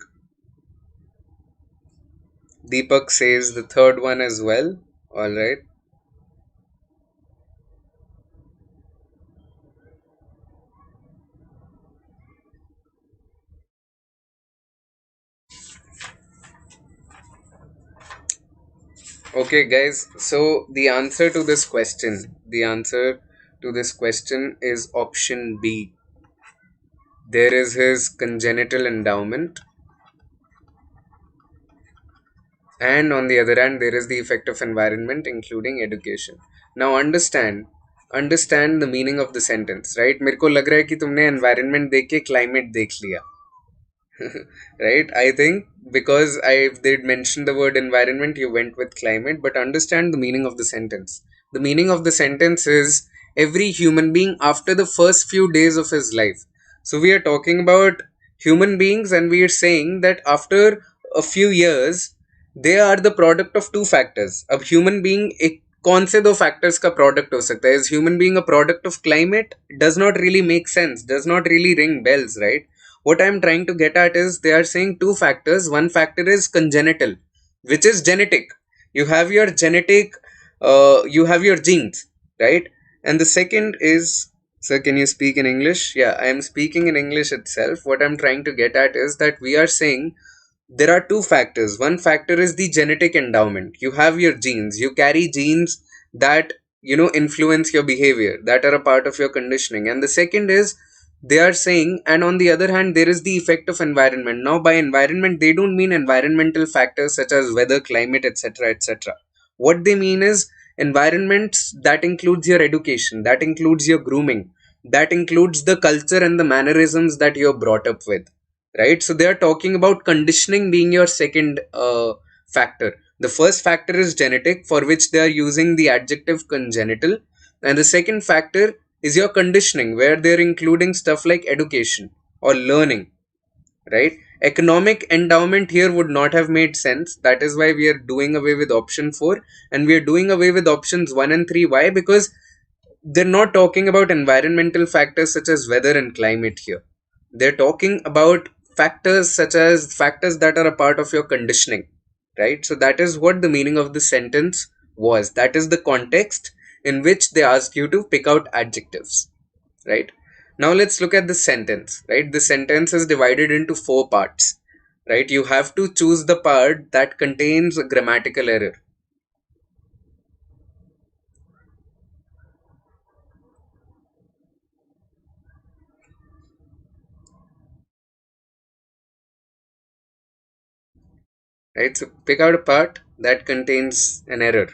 Deepak says the third one as well. All right. Okay, guys. So the answer to this question is option B. There is his congenital endowment, and on the other hand, there is the effect of environment, including education. Now, understand the meaning of the sentence, right? मेरे को लग रहा है कि तुमने environment देख के climate देख लिया. Right? I think because I did mention the word environment, you went with climate, but understand the meaning of the sentence. The meaning of the sentence is every human being after the first few days of his life. So we are talking about human beings, and we are saying that after a few years, they are the product of two factors. अब human being एक कौन से दो factors का product हो सकता है? Is human being a product of climate? Does not really make sense. Does not really ring bells, right? What I'm trying to get at is they are saying two factors. One factor is congenital, which is genetic. You have your genetic, you have your genes, right? And the second is, sir, can you speak in English? Yeah, I am speaking in English itself. What I'm trying to get at is that we are saying there are two factors. One factor is the genetic endowment. You have your genes. You carry genes that, influence your behavior, that are a part of your conditioning. And the second is they are saying, and on the other hand, there is the effect of environment. Now, by environment, they don't mean environmental factors such as weather, climate, etc., etc. What they mean is environments that includes your education, that includes your grooming, that includes the culture and the mannerisms that you're brought up with, right? So they are talking about conditioning being your second factor. The first factor is genetic, for which they are using the adjective congenital, and the second factor is your conditioning, where they're including stuff like education or learning, right? Economic endowment here would not have made sense. That is why we are doing away with option 4, and we are doing away with options 1 and 3. Why? Because they're not talking about environmental factors such as weather and climate here. They're talking about factors such as factors that are a part of your conditioning, right? So that is what the meaning of the sentence was. That is the context in which they ask you to pick out adjectives, right? Now let's look at the sentence, right? The sentence is divided into four parts, right? You have to choose the part that contains a grammatical error. Right, so pick out a part that contains an error.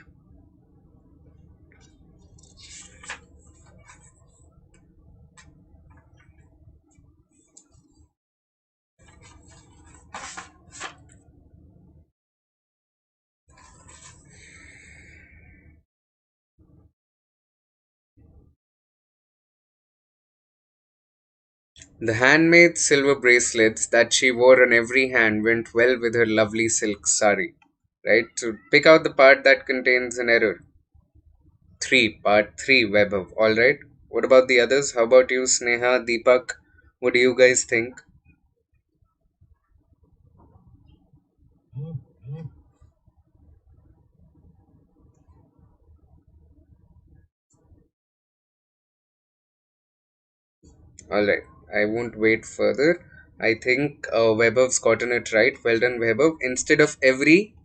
The handmade silver bracelets that she wore on every hand went well with her lovely silk sari. Right, so pick out the part that contains an error. 3, part 3, Webber. Alright, what about the others? How about you, Sneha, Deepak? What do you guys think? Alright, I won't wait further. I think Webber's gotten it right. Well done, Webber. Instead of every,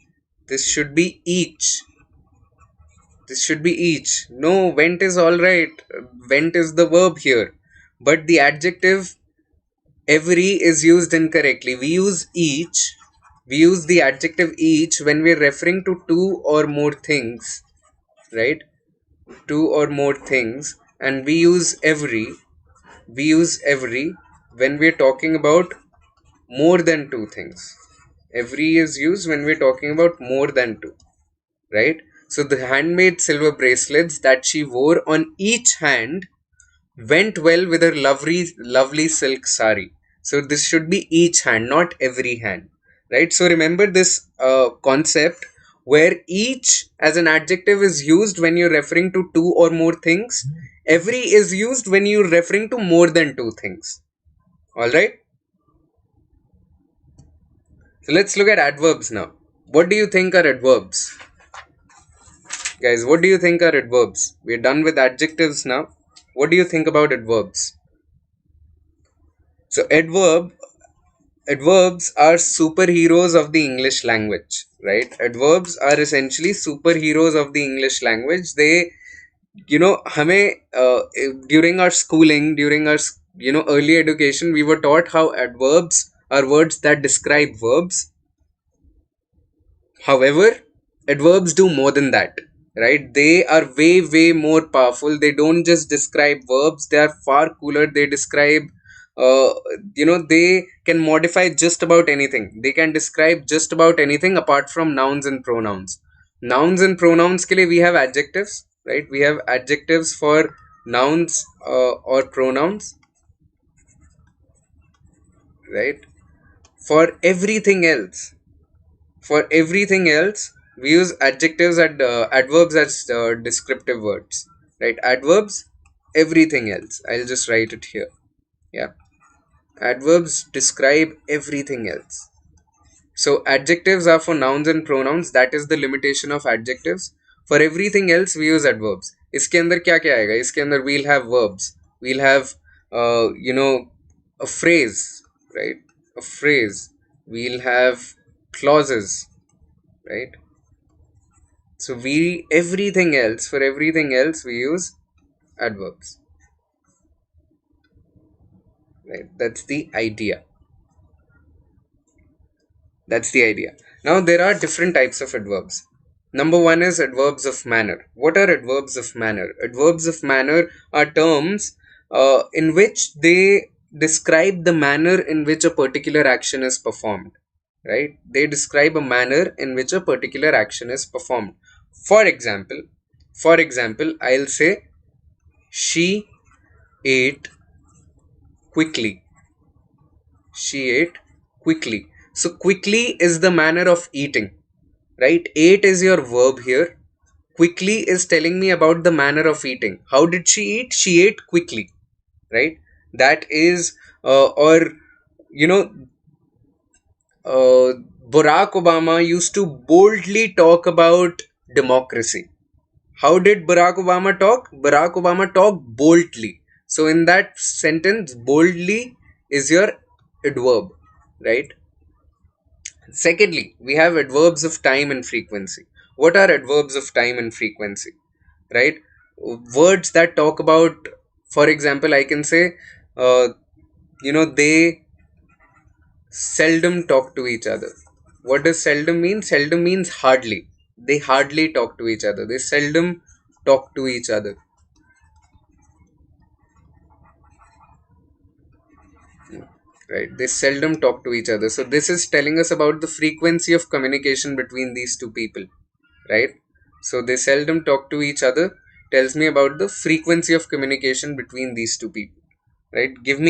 this should be each. This should be each. No, went is alright. Went is the verb here. But the adjective every is used incorrectly. We use each. We use the adjective each when we're referring to two or more things, right? Two or more things. And we use every. We use every when we're talking about more than two things. Every is used when we're talking about more than two, right? So the handmade silver bracelets that she wore on each hand went well with her lovely silk sari. So this should be each hand, not every hand, right? So remember this concept where each as an adjective is used when you're referring to two or more things. Every is used when you're referring to more than two things. All right. So let's look at adverbs now. What do you think are adverbs? Guys, what do you think are adverbs? We're done with adjectives now. What do you think about adverbs? So adverbs are superheroes of the English language, right? Adverbs are essentially superheroes of the English language. They, हमें during our schooling, during our early education, we were taught how adverbs are words that describe verbs. However, adverbs do more than that, right? They are way more powerful. They don't just describe verbs, they are far cooler. They describe, uh, they can modify just about anything. They can describe just about anything apart from nouns and pronouns. Nouns and pronouns ke liye we have adjectives, right? We have adjectives for nouns or pronouns, right? For everything else, we use adjectives and adverbs as descriptive words, right? Adverbs, everything else. I'll just write it here. Yeah, adverbs describe everything else. So adjectives are for nouns and pronouns. That is the limitation of adjectives. For everything else we use adverbs. इसके अंदर क्या क्या आएगा? इसके अंदर we'll have verbs, we'll have a phrase, right? A phrase, we'll have clauses, right? So for everything else we use adverbs, right? That's the idea. Now there are different types of adverbs. Number one is adverbs of manner. What are adverbs of manner? Adverbs of manner are terms in which they describe the manner in which a particular action is performed, right? They describe a manner in which a particular action is performed. For example, I'll say she ate quickly. She ate quickly. So quickly is the manner of eating, right? Ate is your verb here. Quickly is telling me about the manner of eating. How did she eat? She ate quickly, right? That is, or you know, Barack Obama used to boldly talk about democracy. How did Barack Obama talk? Barack Obama talked boldly. So in that sentence, boldly is your adverb, right? Secondly, we have adverbs of time and frequency. What are adverbs of time and frequency? Right? Words that talk about, for example, I can say, they seldom talk to each other. What does seldom mean? Seldom means hardly. They hardly talk to each other. They seldom talk to each other. Right? They seldom talk to each other. So this is telling us about the frequency of communication between these two people, right? So they seldom talk to each other tells me about the frequency of communication between these two people, right? Can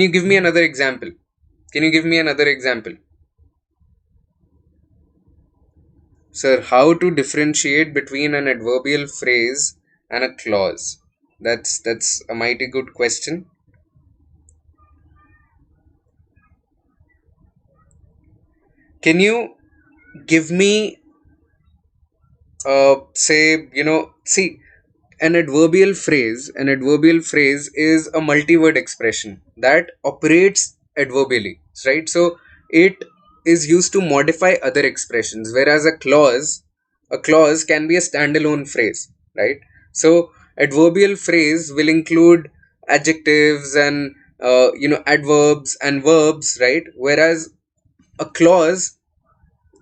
you give me another example? Can you give me another example? Sir, how to differentiate between an adverbial phrase and a clause? That's a mighty good question. Can you give me say, see, an adverbial phrase is a multi-word expression that operates adverbially, right? So it is used to modify other expressions, whereas a clause can be a standalone phrase, right? So adverbial phrase will include adjectives and adverbs and verbs, right? Whereas a clause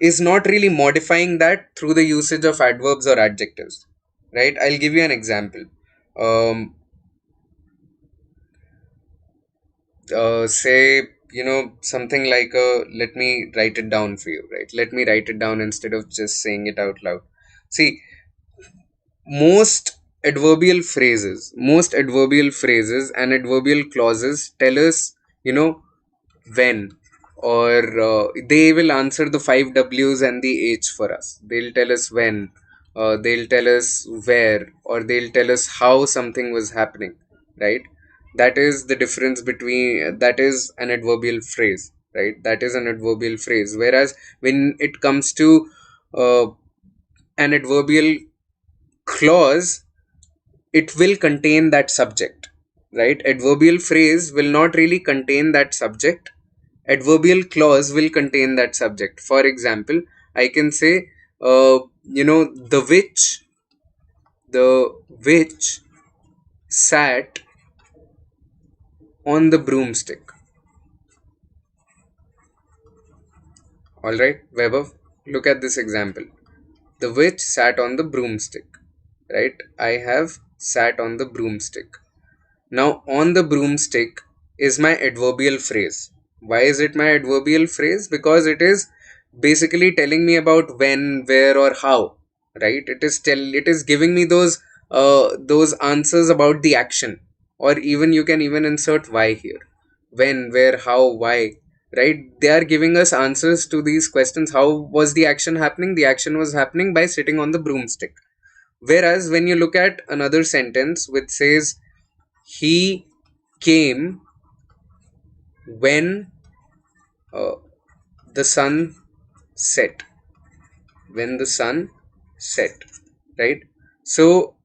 is not really modifying that through the usage of adverbs or adjectives, right? I'll give you an example. um, Say, something like let me write it down for you, right? Let me write it down instead of just saying it out loud. See, most adverbial phrases, most adverbial phrases and adverbial clauses tell us, you know, when, or they will answer the five W's and the H for us. They'll tell us when, they'll tell us where, or they'll tell us how something was happening, right? That is the difference between, that is an adverbial phrase, right? That is an adverbial phrase. Whereas when it comes to uh, an adverbial clause, it will contain that subject, right? Adverbial phrase will not really contain that subject. Adverbial clause will contain that subject. For example, I can say, the witch sat on the broomstick. All right, Weber, look at this example. The witch sat on the broomstick, right? I have sat on the broomstick. Now, on the broomstick is my adverbial phrase. Why is it my adverbial phrase? Because it is basically telling me about when, where, or how. Right? It is giving me those answers about the action, or even you can even insert why here. When, where, how, why. Right? They are giving us answers to these questions. How was the action happening? The action was happening by sitting on the broomstick. Whereas when you look at another sentence which says he came when uh, the sun set. When the sun set, right? So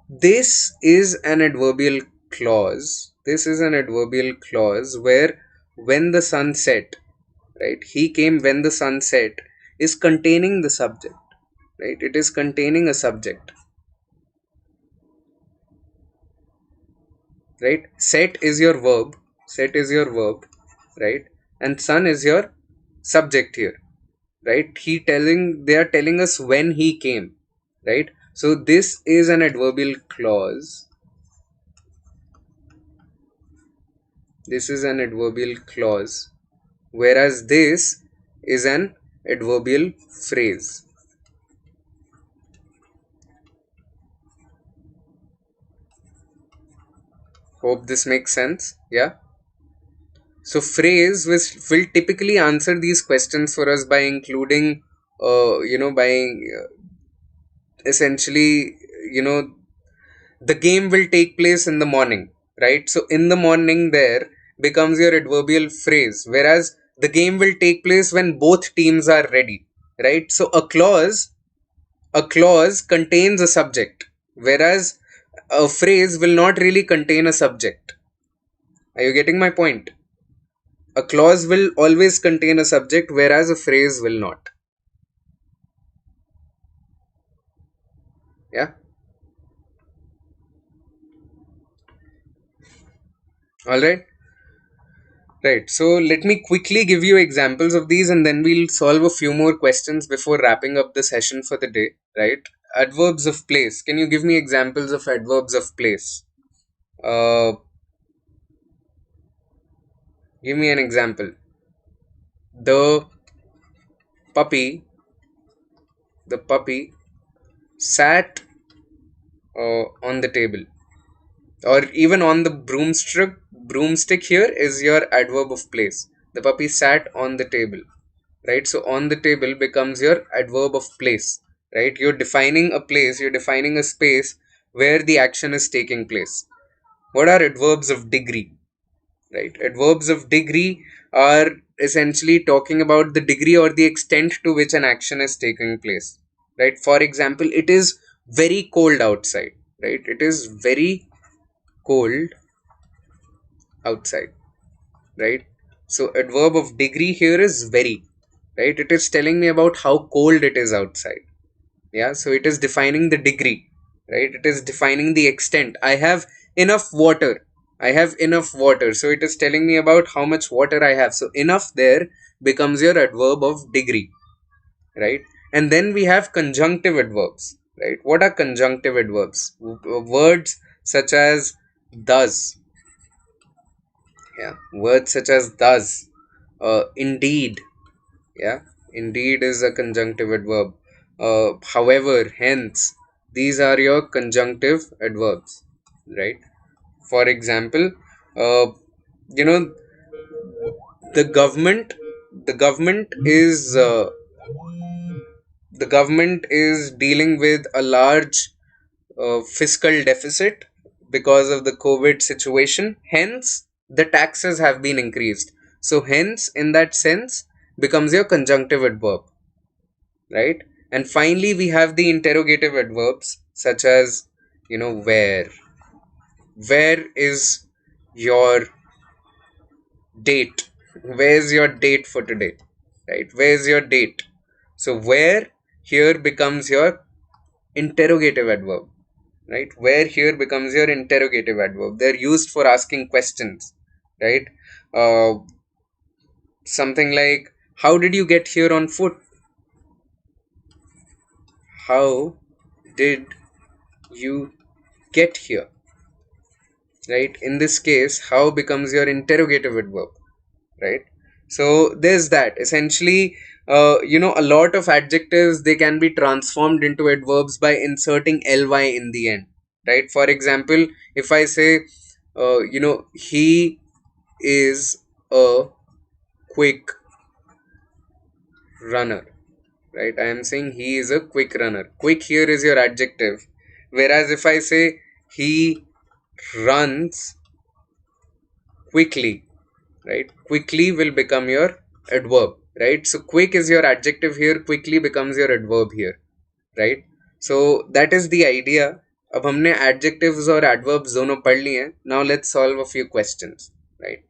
this is an adverbial clause. This is an adverbial clause where when the sun set, right? He came when the sun set is containing the subject, right? It is containing a subject, right? Set is your verb. Set is your verb, right? And sun is your subject here, right? They are telling us when he came, right? So this is an adverbial clause. This is an adverbial clause, whereas this is an adverbial phrase. Hope this makes sense. Yeah. So phrase will typically answer these questions for us by including, by essentially, you know, the game will take place in the morning, right? So in the morning there becomes your adverbial phrase, whereas the game will take place when both teams are ready, right? So a clause contains a subject, whereas a phrase will not really contain a subject. Are you getting my point? A clause will always contain a subject, whereas a phrase will not. Yeah. All right. Right, so let me quickly give you examples of these and then we'll solve a few more questions before wrapping up the session for the day, right? Adverbs of place. Can you give me examples of adverbs of place? Uh, Give me an example. The puppy, the puppy sat on the table, or even on the broomstick. Broomstick here is your adverb of place. The puppy sat on the table, right? So on the table becomes your adverb of place, right? You're defining a place, you're defining a space where the action is taking place. What are adverbs of degree? Right, adverbs of degree are essentially talking about the degree or the extent to which an action is taking place, right? For example, it is very cold outside, right? It is very cold outside, right? So adverb of degree here is very, right? It is telling me about how cold it is outside. Yeah, so it is defining the degree, right? It is defining the extent. I have enough water. I have enough water. So it is telling me about how much water I have. So enough there becomes your adverb of degree, right? And then we have conjunctive adverbs, right? What are conjunctive adverbs? Words such as thus. Yeah, words such as thus, indeed. Yeah, indeed is a conjunctive adverb. However, hence, These are your conjunctive adverbs, right? For example, uh, you know, the government, the government is the government is dealing with a large fiscal deficit because of the COVID situation. Hence, the taxes have been increased. So, hence, in that sense, becomes your conjunctive adverb, right? And finally, we have the interrogative adverbs, such as, where. Where is your date? Where's your date for today? Right? Where's your date? So, where here becomes your interrogative adverb, right? Where here becomes your interrogative adverb. They're used for asking questions, right? Uh, Something like, how did you get here on foot? How did you get here? Right? In this case, how becomes your interrogative adverb, right? So there's that. Essentially, a lot of adjectives, they can be transformed into adverbs by inserting ly in the end, right? For example, if I say, he is a quick runner, right? I am saying he is a quick runner. Quick here is your adjective, whereas if I say he runs quickly, right? Quickly will become your adverb, right? So quick is your adjective here, quickly becomes your adverb here, right? So that is the idea. अब हमने adjectives और adverbs दोनों पढ़ लिए हैं. Now let's solve a few questions, right?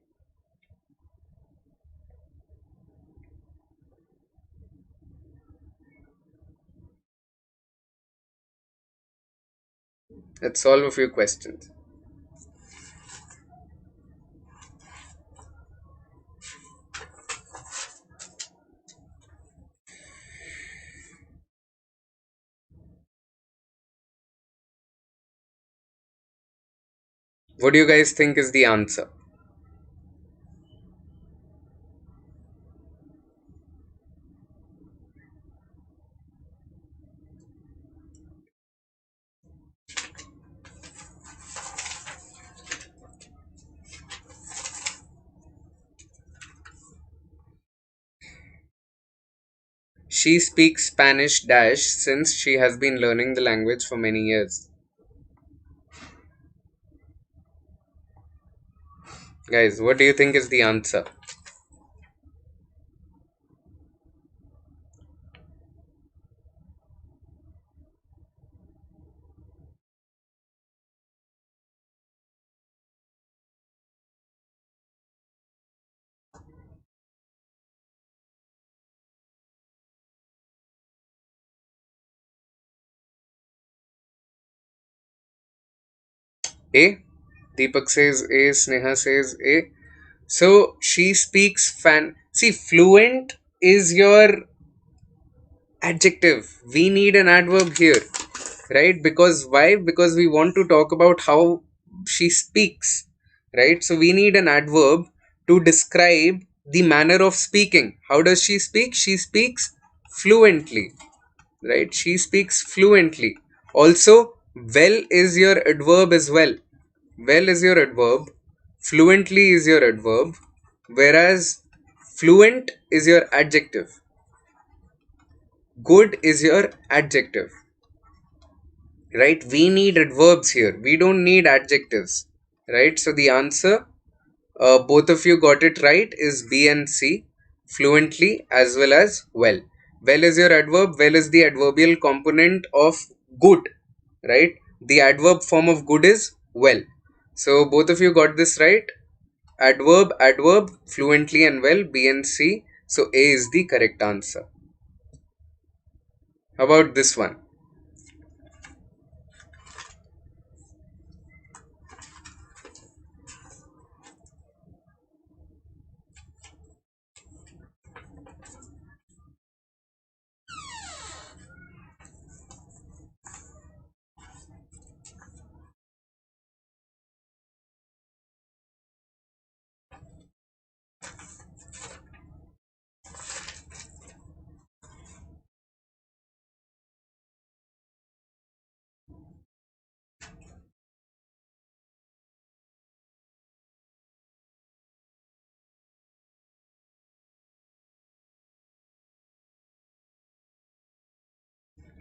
Let's solve a few questions. What do you guys think is the answer? She speaks Spanish dash since she has been learning the language for many years. Guys, what do you think is the answer? A. Deepak says A. Sneha says A. So she speaks fan. See, fluent is your adjective. We need an adverb here, right? Because why? Because we want to talk about how she speaks, right? So we need an adverb to describe the manner of speaking. How does she speak? She speaks fluently, right? She speaks fluently. Also, well is your adverb as well. Well is your adverb. Fluently is your adverb. Whereas fluent is your adjective. Good is your adjective, right? We need adverbs here. We don't need adjectives, right? So the answer, both of you got it right, is B and C, fluently as well as well. Well is your adverb. Well is the adverbial component of good, right? The adverb form of good is well. So both of you got this right. Adverb, adverb, fluently and well, B and C. So A is the correct answer. How about this one?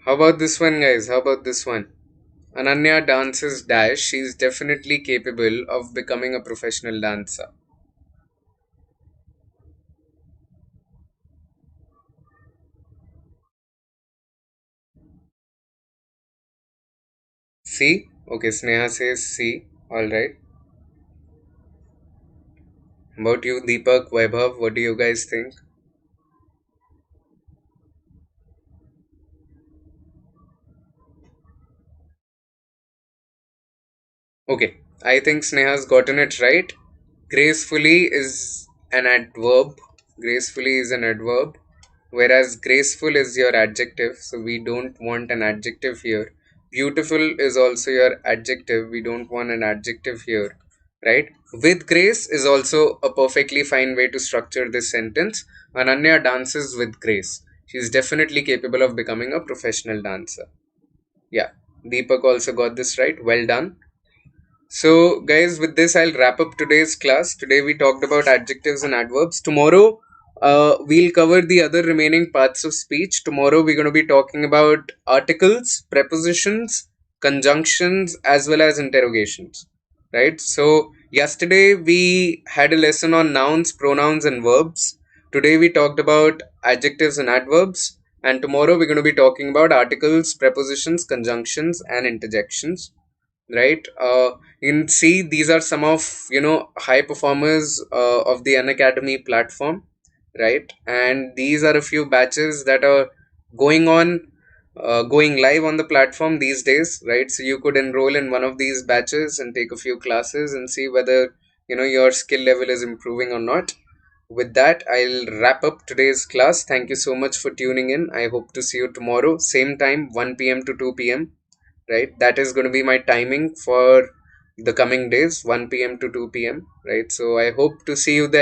How about this one, guys? How about this one? Ananya dances dash. She's definitely capable of becoming a professional dancer. C. Okay, Sneha says C. Alright. About you, Deepak, Vaibhav, what do you guys think? Okay, I think Sneha's gotten it right. Gracefully is an adverb. Gracefully is an adverb. Whereas graceful is your adjective, so we don't want an adjective here. Beautiful is also your adjective, we don't want an adjective here, right? With grace is also a perfectly fine way to structure this sentence. Ananya dances with grace. She's definitely capable of becoming a professional dancer. Yeah, Deepak also got this right. Well done. So, guys, with this, I'll wrap up today's class. Today, we talked about adjectives and adverbs. Tomorrow, we'll cover the other remaining parts of speech. Tomorrow, we're going to be talking about articles, prepositions, conjunctions, as well as interrogations. Right? So, yesterday, we had a lesson on nouns, pronouns, and verbs. Today, we talked about adjectives and adverbs. And tomorrow, we're going to be talking about articles, prepositions, conjunctions, and interjections, right? You can see these are some of high performers of the Unacademy platform, right? And these are a few batches that are going on, going live on the platform these days, right? So you could enroll in one of these batches and take a few classes and see whether your skill level is improving or not. With that, I'll wrap up today's class. Thank you so much for tuning in. I hope to see you tomorrow, same time, 1 p.m. to 2 p.m, right? That is going to be my timing for the coming days, 1 p.m. to 2 p.m, right? So I hope to see you there.